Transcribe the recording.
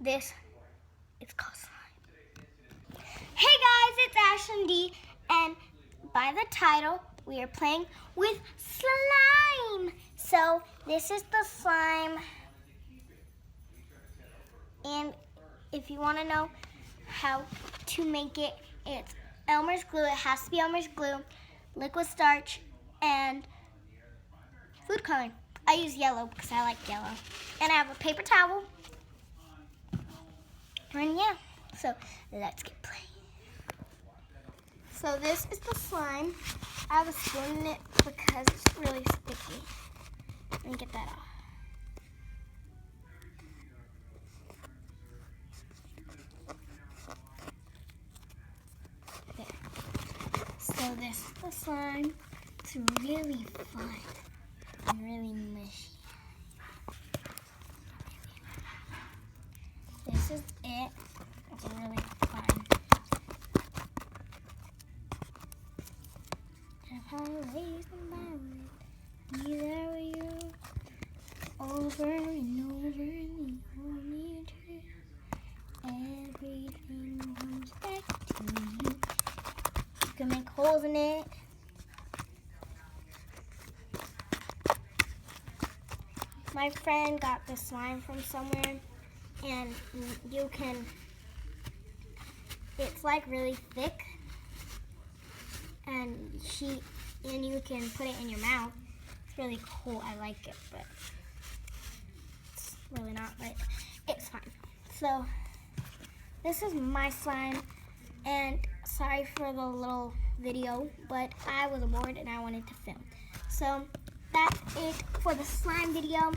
This is called slime. Hey guys, it's Ashlyn D, and by the title, we are playing with slime. So this is the slime, and if you want to know how to make it, it's Elmer's glue. It has to be Elmer's glue, liquid starch, and food coloring. I use yellow because I like yellow. And I have a paper towel. And yeah, so let's get playing. So this is the slime. I have a spoon in it because it's really sticky. Let me get that off. There. So this is the slime. It's really fun and really mushy. This is it. It's really fun. If I raise the mountain, either you over and over and only true. Everything comes back to you. You can make holes in it. My friend got this slime from somewhere, and you can, it's like really thick, and you can put it in your mouth. It's really cool. I like it, but it's really not, but it's fine. So this is my slime, and sorry for the little video, but I was bored and I wanted to film. So that's it for the slime video.